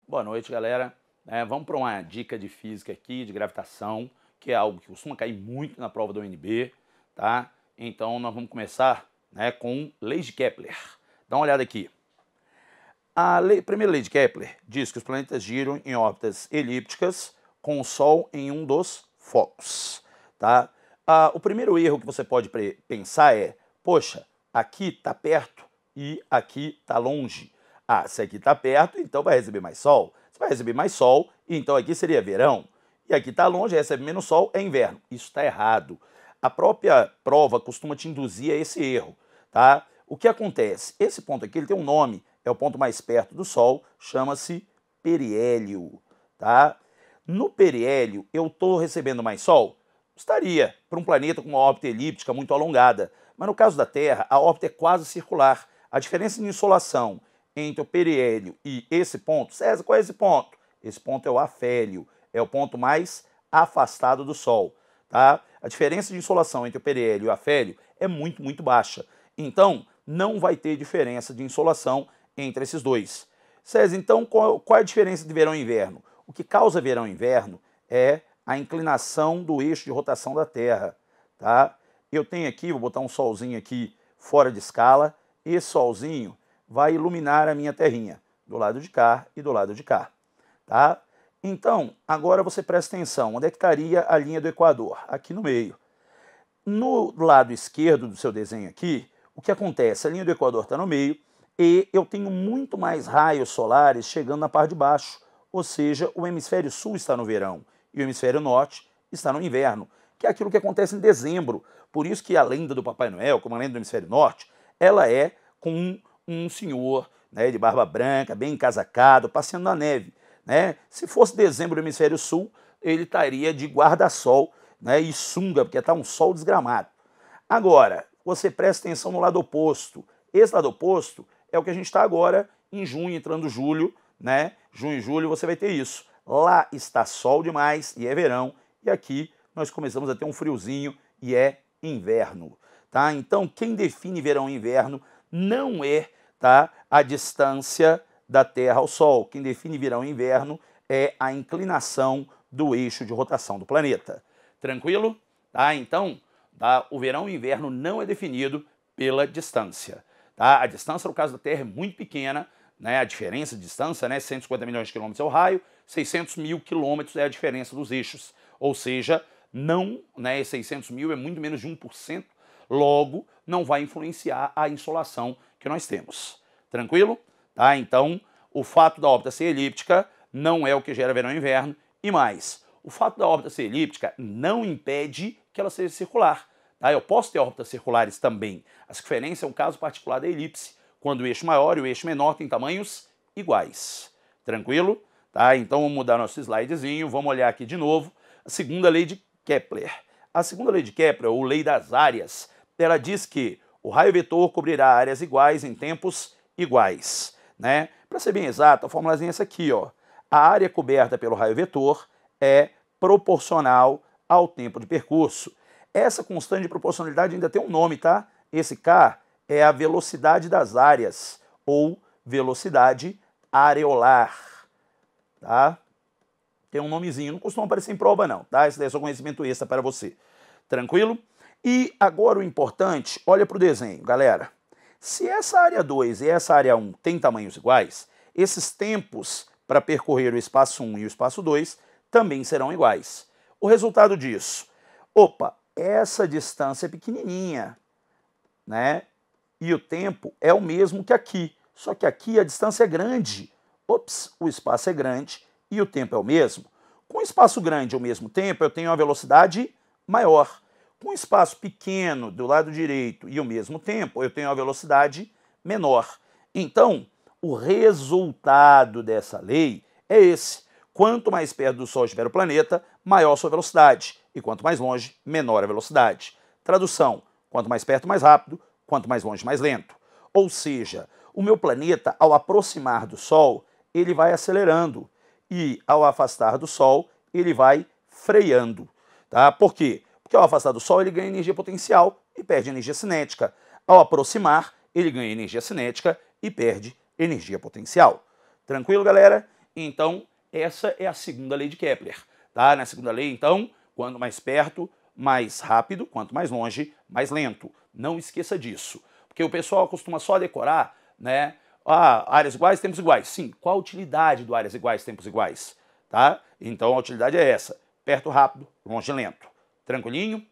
Boa noite, galera. Vamos para uma dica de física aqui, de gravitação, que é algo que costuma cair muito na prova do UNB, tá? Então nós vamos começar, com lei de Kepler. Dá uma olhada aqui. Primeira lei de Kepler diz que os planetas giram em órbitas elípticas com o Sol em um dos focos, tá? O primeiro erro que você pode pensar é, poxa, aqui está perto e aqui está longe. Se aqui está perto, então vai receber mais sol. Se vai receber mais sol, então aqui seria verão. E aqui está longe, recebe menos sol, é inverno. Isso está errado. A própria prova costuma te induzir a esse erro, tá? O que acontece? Esse ponto aqui ele tem um nome, é o ponto mais perto do Sol, chama-se periélio, tá? No periélio, eu estou recebendo mais Sol? Estaria, para um planeta com uma órbita elíptica muito alongada. Mas no caso da Terra, a órbita é quase circular. A diferença de insolação entre o periélio e esse ponto, César, qual é esse ponto? Esse ponto é o afélio, é o ponto mais afastado do Sol, tá? A diferença de insolação entre o periélio e o afélio é muito, muito baixa. Então, não vai ter diferença de insolação entre esses dois. César, então qual é a diferença de verão e inverno? O que causa verão e inverno é a inclinação do eixo de rotação da Terra, tá? Eu tenho aqui, vou botar um solzinho aqui fora de escala, esse solzinho vai iluminar a minha terrinha, do lado de cá e do lado de cá, tá? Então, agora você presta atenção, onde é que estaria a linha do Equador? Aqui no meio. No lado esquerdo do seu desenho aqui, o que acontece? A linha do Equador está no meio e eu tenho muito mais raios solares chegando na parte de baixo, ou seja, o hemisfério sul está no verão e o hemisfério norte está no inverno, que é aquilo que acontece em dezembro. Por isso que a lenda do Papai Noel, como a lenda do hemisfério norte, ela é com um senhor, de barba branca, bem encasacado, passeando na neve. Se fosse dezembro no hemisfério sul, ele estaria de guarda-sol, e sunga, porque está um sol desgramado. Agora, você presta atenção no lado oposto. Esse lado oposto é o que a gente está agora em junho, entrando julho, Junho e julho você vai ter isso. Lá está sol demais e é verão, e aqui nós começamos a ter um friozinho e é inverno, tá? Então, quem define verão e inverno não é, tá, a distância da Terra ao Sol. Quem define verão e inverno é a inclinação do eixo de rotação do planeta. Tranquilo? Tá? Então, o verão e o inverno não é definido pela distância. Tá? A distância, no caso da Terra, é muito pequena, a diferença de distância, 150 milhões de quilômetros é o raio, 600 mil quilômetros é a diferença dos eixos. Ou seja, não, 600 mil é muito menos de 1%, logo não vai influenciar a insolação que nós temos. Tranquilo? Tá? Então, o fato da órbita ser elíptica não é o que gera verão e inverno, e mais, o fato da órbita ser elíptica não impede que ela seja circular. Tá? Eu posso ter órbitas circulares também. A circunferência é um caso particular da elipse, quando o eixo maior e o eixo menor têm tamanhos iguais. Tranquilo? Tá? Então vamos mudar nosso slidezinho, vamos olhar aqui de novo. A segunda lei de Kepler. A segunda lei de Kepler, ou lei das áreas, ela diz que o raio vetor cobrirá áreas iguais em tempos iguais. Para ser bem exato, a formulazinha é essa aqui, ó. A área coberta pelo raio vetor é proporcional ao tempo de percurso. Essa constante de proporcionalidade ainda tem um nome, tá? Esse K é a velocidade das áreas, ou velocidade areolar, tá? Tem um nomezinho, não costuma aparecer em prova não, tá? Esse daí é só conhecimento extra para você. Tranquilo? E agora o importante, olha para o desenho, galera. Se essa área 2 e essa área 1 têm tamanhos iguais, esses tempos para percorrer o espaço 1 e o espaço 2 também serão iguais. O resultado disso, essa distância é pequenininha, E o tempo é o mesmo que aqui, só que aqui a distância é grande. O espaço é grande e o tempo é o mesmo. Com espaço grande ao mesmo tempo, eu tenho uma velocidade maior. Com espaço pequeno do lado direito e o mesmo tempo, eu tenho uma velocidade menor. Então, o resultado dessa lei é esse. Quanto mais perto do Sol estiver o planeta, maior a sua velocidade. E quanto mais longe, menor a velocidade. Tradução, quanto mais perto, mais rápido, quanto mais longe, mais lento. Ou seja, o meu planeta, ao aproximar do Sol, ele vai acelerando. E ao afastar do Sol, ele vai freando. Tá? Por quê? Porque ao afastar do Sol, ele ganha energia potencial e perde energia cinética. Ao aproximar, ele ganha energia cinética e perde energia potencial. Tranquilo, galera? Então, essa é a segunda lei de Kepler. Tá? Na segunda lei, então, quanto mais perto, mais rápido, quanto mais longe, mais lento. Não esqueça disso. Porque o pessoal costuma só decorar, né? Áreas iguais, tempos iguais. Sim, qual a utilidade do áreas iguais, tempos iguais? Tá? Então a utilidade é essa. Perto, rápido, longe, lento. Tranquilinho?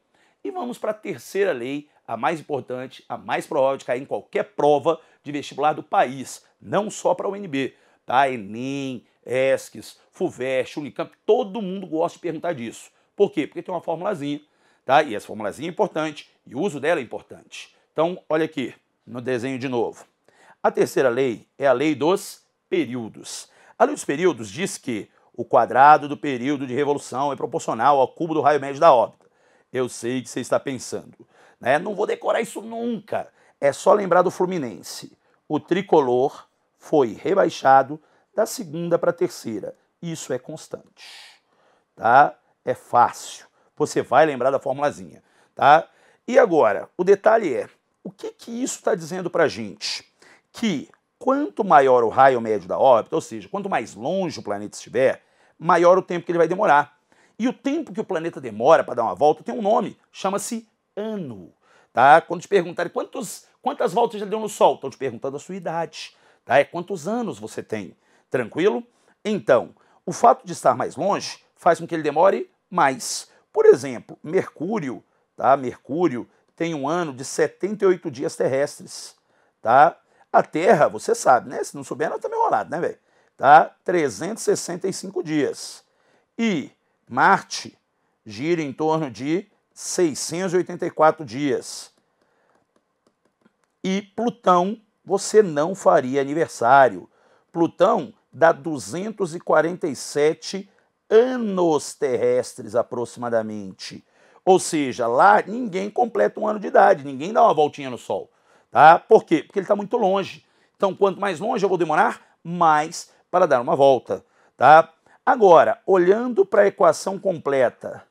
E vamos para a terceira lei, a mais importante, a mais provável de cair em qualquer prova de vestibular do país. Não só para a UNB. Tá? Enem, ESCS, FUVEST, Unicamp, todo mundo gosta de perguntar disso. Por quê? Porque tem uma formulazinha, tá? E essa formulazinha é importante, e o uso dela é importante. Então, olha aqui, no desenho de novo. A terceira lei é a lei dos períodos. A lei dos períodos diz que o quadrado do período de revolução é proporcional ao cubo do raio médio da órbita. Eu sei que você está pensando, né? Não vou decorar isso nunca. É só lembrar do Fluminense. O tricolor foi rebaixado da segunda para a terceira. Isso é constante, tá? É fácil. Você vai lembrar da formulazinha, tá? E agora, o detalhe é, o que isso está dizendo para a gente? Que quanto maior o raio médio da órbita, ou seja, quanto mais longe o planeta estiver, maior o tempo que ele vai demorar. E o tempo que o planeta demora para dar uma volta tem um nome, chama-se ano. Tá? Quando te perguntarem quantas voltas ele deu no Sol, estão te perguntando a sua idade. Tá? É quantos anos você tem. Tranquilo? Então, o fato de estar mais longe faz com que ele demore mais. Por exemplo, Mercúrio, tá? Mercúrio tem um ano de 78 dias terrestres. Tá? A Terra, você sabe, né? Se não souber, nós estamos enrolados, né, velho? Tá? 365 dias. E Marte gira em torno de 684 dias. E Plutão, você não faria aniversário. Plutão dá 247 anos terrestres aproximadamente. Ou seja, lá ninguém completa um ano de idade, ninguém dá uma voltinha no Sol. Tá? Por quê? Porque ele está muito longe. Então, quanto mais longe eu vou demorar, mais para dar uma volta. Tá? Agora, olhando para a equação completa,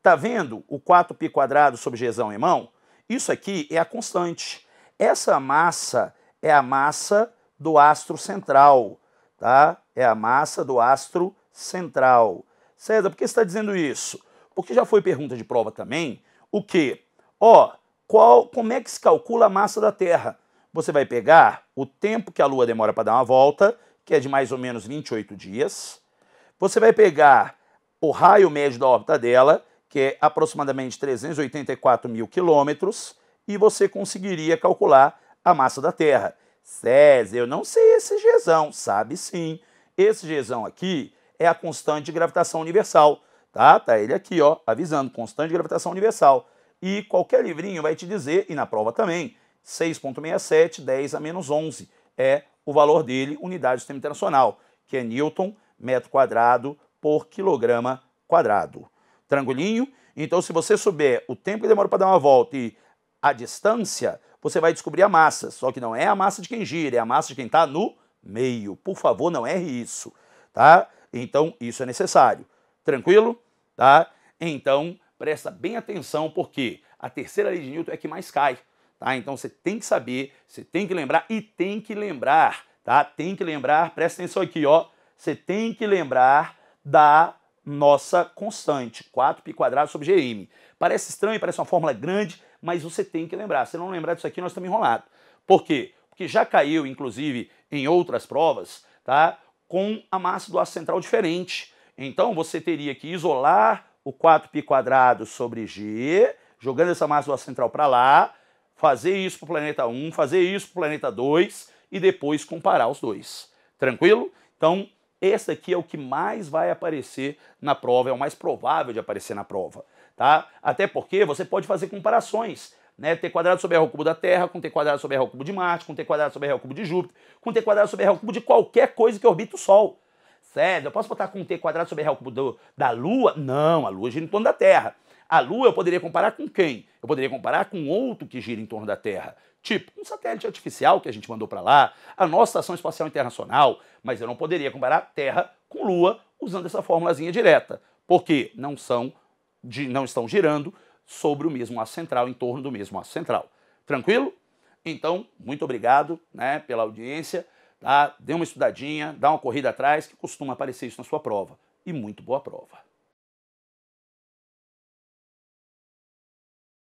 tá vendo o 4π² sobre Gzão em mão? Isso aqui é a constante. Essa massa é a massa do astro central, tá? É a massa do astro central. César, por que você está dizendo isso? Porque já foi pergunta de prova também, o quê? Como é que se calcula a massa da Terra? Você vai pegar o tempo que a Lua demora para dar uma volta, que é de mais ou menos 28 dias. Você vai pegar o raio médio da órbita dela, que é aproximadamente 384 mil quilômetros, e você conseguiria calcular a massa da Terra. César, eu não sei esse Gzão. Sabe sim. Esse Gzão aqui é a constante de gravitação universal. Tá ele aqui, ó, avisando, constante de gravitação universal. E qualquer livrinho vai te dizer, e na prova também, 6,67, 10 a menos 11 é o valor dele, unidade do sistema internacional, que é Newton, metro quadrado por quilograma quadrado. Tranquilinho? Então, se você souber o tempo que demora para dar uma volta e a distância, você vai descobrir a massa. Só que não é a massa de quem gira, é a massa de quem está no meio. Por favor, não erre isso, tá? Então, isso é necessário. Tranquilo? Tá? Então, presta bem atenção, porque a terceira lei de Newton é que mais cai. Tá? Então, você tem que saber, você tem que lembrar e tem que lembrar, tá? Tem que lembrar, presta atenção aqui, ó. Você tem que lembrar da nossa constante, 4π² sobre Gm. Parece estranho, parece uma fórmula grande, mas você tem que lembrar. Se não lembrar disso aqui, nós estamos enrolados. Por quê? Porque já caiu, inclusive, em outras provas, tá? Com a massa do aço central diferente. Então, você teria que isolar o 4π² sobre G, jogando essa massa do aço central para lá, fazer isso para o planeta 1, fazer isso para o planeta 2 e depois comparar os dois. Tranquilo? Então, esse aqui é o que mais vai aparecer na prova, é o mais provável de aparecer na prova. Tá? Até porque você pode fazer comparações, né? T² sobre R ao cubo da Terra, com T² sobre R ao cubo de Marte, com T² sobre R ao cubo de Júpiter, com T² sobre R ao cubo de qualquer coisa que orbita o Sol. Sério, eu posso botar com T² sobre R ao cubo da Lua? Não, a Lua gira em torno da Terra. A Lua eu poderia comparar com quem? Eu poderia comparar com outro que gira em torno da Terra. Tipo, um satélite artificial que a gente mandou para lá, a nossa Estação Espacial Internacional, mas eu não poderia comparar Terra com Lua usando essa formulazinha direta. Por quê? Não estão girando sobre o mesmo aço central, em torno do mesmo aço central. Tranquilo? Então, muito obrigado, né, pela audiência. tá? Dê uma estudadinha, dá uma corrida atrás, que costuma aparecer isso na sua prova. E muito boa prova.